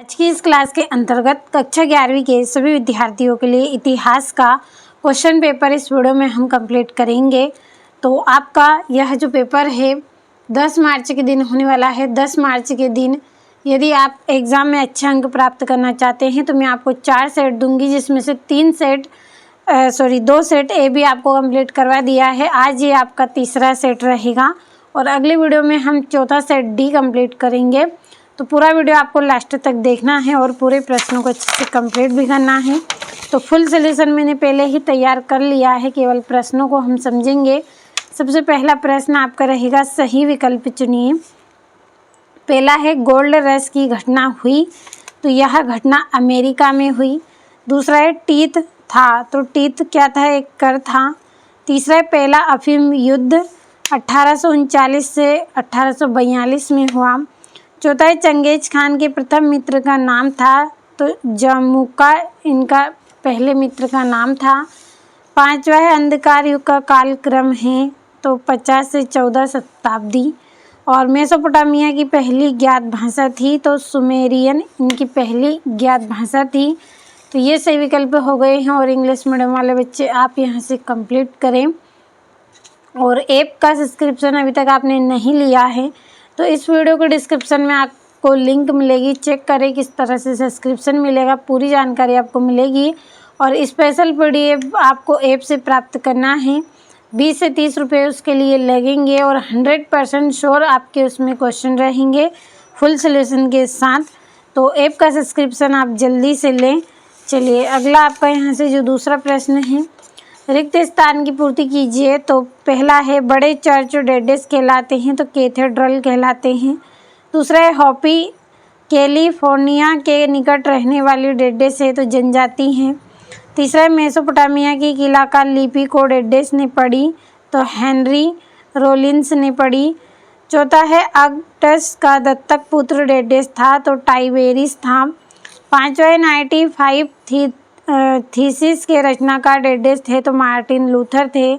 आज की इस क्लास के अंतर्गत कक्षा 11वीं के सभी विद्यार्थियों के लिए इतिहास का क्वेश्चन पेपर इस वीडियो में हम कंप्लीट करेंगे। तो आपका यह जो पेपर है 10 मार्च के दिन होने वाला है। 10 मार्च के दिन यदि आप एग्ज़ाम में अच्छे अंक प्राप्त करना चाहते हैं तो मैं आपको 4 सेट दूंगी, जिसमें से 2 सेट ए भी आपको कंप्लीट करवा दिया है। आज ये आपका तीसरा सेट रहेगा और अगले वीडियो में हम चौथा सेट डी कंप्लीट करेंगे। तो पूरा वीडियो आपको लास्ट तक देखना है और पूरे प्रश्नों को अच्छे से कंप्लीट भी करना है। तो फुल सॉल्यूशन मैंने पहले ही तैयार कर लिया है, केवल प्रश्नों को हम समझेंगे। सबसे पहला प्रश्न आपका रहेगा, सही विकल्प चुनिए। पहला है गोल्ड रश की घटना हुई, तो यह घटना अमेरिका में हुई। दूसरा है टीथ था, तो टीथ क्या था? एक कर था। तीसरा है पहला अफीम युद्ध 1839 से 1842 में हुआ। चौथा है चंगेज खान के प्रथम मित्र का नाम था, तो जमुका इनका पहले मित्र का नाम था। पांचवा है अंधकार युग का कालक्रम है, तो 50 से 14 शताब्दी। और मेसोपोटामिया की पहली ज्ञात भाषा थी, तो सुमेरियन इनकी पहली ज्ञात भाषा थी। तो ये सही विकल्प हो गए हैं। और इंग्लिश मीडियम वाले बच्चे आप यहाँ से कंप्लीट करें। और ऐप का सब्सक्रिप्शन अभी तक आपने नहीं लिया है तो इस वीडियो के डिस्क्रिप्शन में आपको लिंक मिलेगी, चेक करें किस तरह से सब्सक्रिप्शन मिलेगा, पूरी जानकारी आपको मिलेगी। और स्पेशल PDF आपको ऐप से प्राप्त करना है। 20 से 30 रुपये उसके लिए लगेंगे और 100% श्योर आपके उसमें क्वेश्चन रहेंगे फुल सॉल्यूशन के साथ। तो ऐप का सब्सक्रिप्शन आप जल्दी से लें। चलिए अगला आपका यहाँ से जो दूसरा प्रश्न है, रिक्त स्थान की पूर्ति कीजिए। तो पहला है बड़े चर्च डेडेस कहलाते हैं, तो कैथेड्रल कहलाते हैं। दूसरा है हॉपी कैलिफोर्निया के निकट रहने वाली डेडेस है, तो जनजाति हैं। तीसरा है मेसोपोटामिया की किला लिपि को डेडेस ने पढ़ी, तो हेनरी रोलिंस ने पढ़ी। चौथा है अगस्टस का दत्तक पुत्र डेडेस था, तो टाइबेरिस था। पांचवा है 95 थीसिस के रचनाकार डेडेस थे, तो मार्टिन लूथर थे।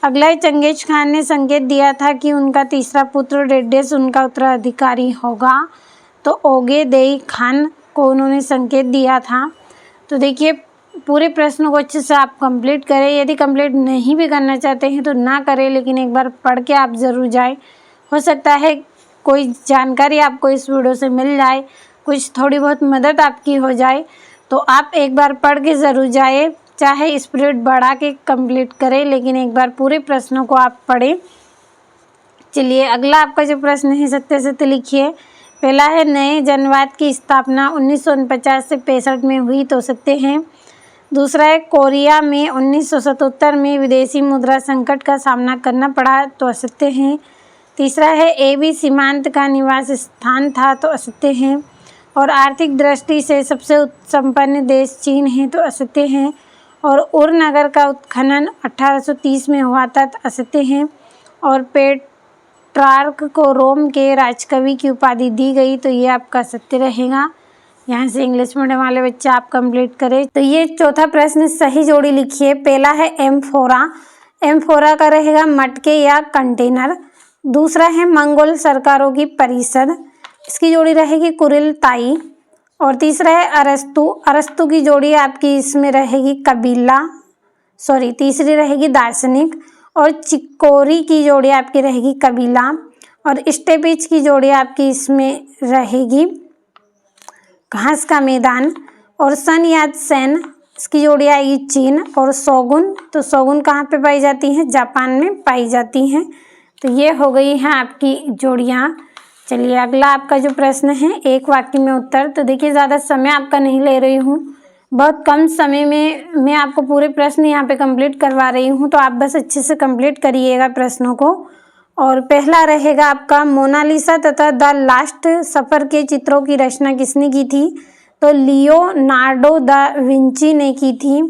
अगला है चंगेज खान ने संकेत दिया था कि उनका तीसरा पुत्र डेडेस उनका उत्तराधिकारी होगा, तो ओगे देई खान को उन्होंने संकेत दिया था। तो देखिए पूरे प्रश्नों को अच्छे से आप कंप्लीट करें। यदि कंप्लीट नहीं भी करना चाहते हैं तो ना करें, लेकिन एक बार पढ़ के आप ज़रूर जाएं। हो सकता है कोई जानकारी आपको इस वीडियो से मिल जाए, कुछ थोड़ी बहुत मदद आपकी हो जाए। तो आप एक बार पढ़ के ज़रूर जाए, चाहे स्पीड बढ़ा के कंप्लीट करें, लेकिन एक बार पूरे प्रश्नों को आप पढ़ें। चलिए अगला आपका जो प्रश्न है सत्य सत्य लिखिए। पहला है नए जनवाद की स्थापना 1949 से 65 में हुई, तो सत्य है। दूसरा है कोरिया में 1977 में विदेशी मुद्रा संकट का सामना करना पड़ा, तो असत्य है। तीसरा है AB सीमांत का निवास स्थान था, तो असत्य है। और आर्थिक दृष्टि से सबसे संपन्न देश चीन है, तो असत्य है। और उर नगर का उत्खनन 1830 में हुआ था, तो असत्य है। और पेट्रार्क को रोम के राजकवि की उपाधि दी गई, तो ये आपका सत्य रहेगा। यहाँ से इंग्लिश मीडियम वाले बच्चे आप कंप्लीट करें। तो ये चौथा प्रश्न सही जोड़ी लिखिए। पहला है एम्फोरा का रहेगा मटके या कंटेनर। दूसरा है मंगोल सरकारों की परिषद, इसकी जोड़ी रहेगी कुरिल ताई। और तीसरा है अरस्तु की जोड़ी आपकी इसमें रहेगी तीसरी रहेगी दार्शनिक। और चिकोरी की जोड़ी आपकी रहेगी कबीला। और स्टेपिच की जोड़ी आपकी इसमें रहेगी घास का मैदान। और सन यात सेन इसकी जोड़ी आएगी चीन। और शोगुन, तो शोगुन कहाँ पे पाई जाती हैं? जापान में पाई जाती हैं। तो ये हो गई हैं आपकी जोड़ियाँ। चलिए अगला आपका जो प्रश्न है, एक वाक्य में उत्तर। तो देखिए ज़्यादा समय आपका नहीं ले रही हूँ, बहुत कम समय में मैं आपको पूरे प्रश्न यहाँ पे कंप्लीट करवा रही हूँ, तो आप बस अच्छे से कंप्लीट करिएगा प्रश्नों को। और पहला रहेगा आपका मोनालिसा तथा द लास्ट सफ़र के चित्रों की रचना किसने की थी? तो लियोनार्डो दा विंची ने की थी।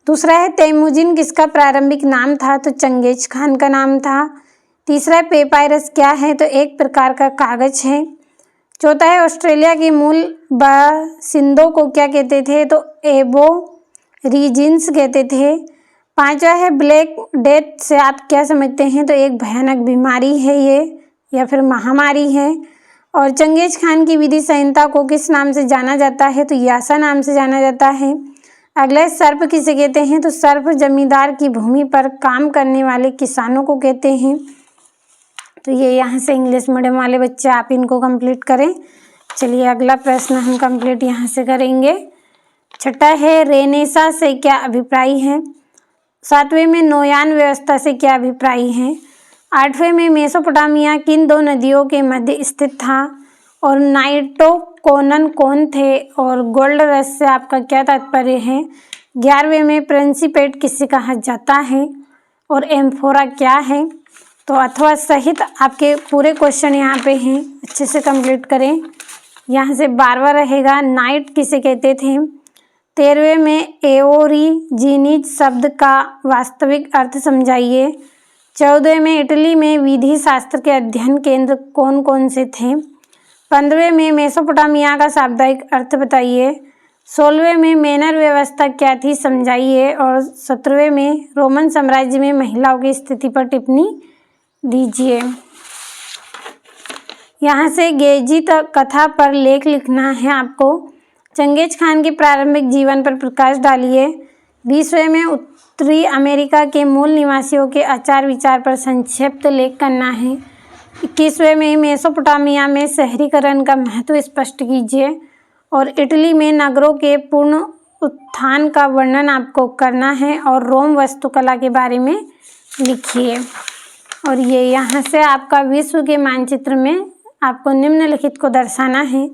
दूसरा है तैमुजिन किसका प्रारंभिक नाम था? तो चंगेज खान का नाम था। तीसरा है पेपायरस क्या है? तो एक प्रकार का कागज है। चौथा है ऑस्ट्रेलिया के मूल बासिंदों को क्या कहते थे? तो एबोरिजिन्स कहते थे। पांचवा है ब्लैक डेथ से आप क्या समझते हैं? तो एक भयानक बीमारी है ये, या फिर महामारी है। और चंगेज खान की विधि संहिता को किस नाम से जाना जाता है? तो यासा नाम से जाना जाता है। अगला सर्प किसे कहते हैं? तो सर्प जमींदार की भूमि पर काम करने वाले किसानों को कहते हैं। तो ये यहाँ से इंग्लिश मीडियम वाले बच्चे आप इनको कंप्लीट करें। चलिए अगला प्रश्न हम कंप्लीट यहाँ से करेंगे। छठा है, रेनेसा से क्या अभिप्राय है? सातवें में नौयान व्यवस्था से क्या अभिप्राय है? आठवें में मेसोपोटामिया किन दो नदियों के मध्य स्थित था? और नाइटोकोनन कौन थे? और गोल्ड रश से आपका क्या तात्पर्य है? 11वें में प्रिंसिपेट किसे कहा जाता है? और एम्फोरा क्या है? तो अथवा सहित आपके पूरे क्वेश्चन यहाँ पे हैं, अच्छे से कंप्लीट करें। यहाँ से 12वां रहेगा, नाइट किसे कहते थे? 13वें में एओरिजिनीज शब्द का वास्तविक अर्थ समझाइए। 14वें में इटली में विधि शास्त्र के अध्ययन केंद्र कौन कौन से थे? 15वें में मेसोपोटामिया का शाब्दिक अर्थ बताइए। 16वें में मैनर व्यवस्था क्या थी समझाइए। और 17वें में रोमन साम्राज्य में महिलाओं की स्थिति पर टिप्पणी दीजिए। यहाँ से गेजी कथा पर लेख लिखना है आपको। चंगेज खान के प्रारंभिक जीवन पर प्रकाश डालिए। 20वें में उत्तरी अमेरिका के मूल निवासियों के आचार विचार पर संक्षिप्त लेख करना है। 21वें में मेसोपोटामिया में शहरीकरण का महत्व स्पष्ट कीजिए। और इटली में नगरों के पूर्ण उत्थान का वर्णन आपको करना है। और रोम वास्तुकला के बारे में लिखिए। और ये यहाँ से आपका विश्व के मानचित्र में आपको निम्नलिखित को दर्शाना है।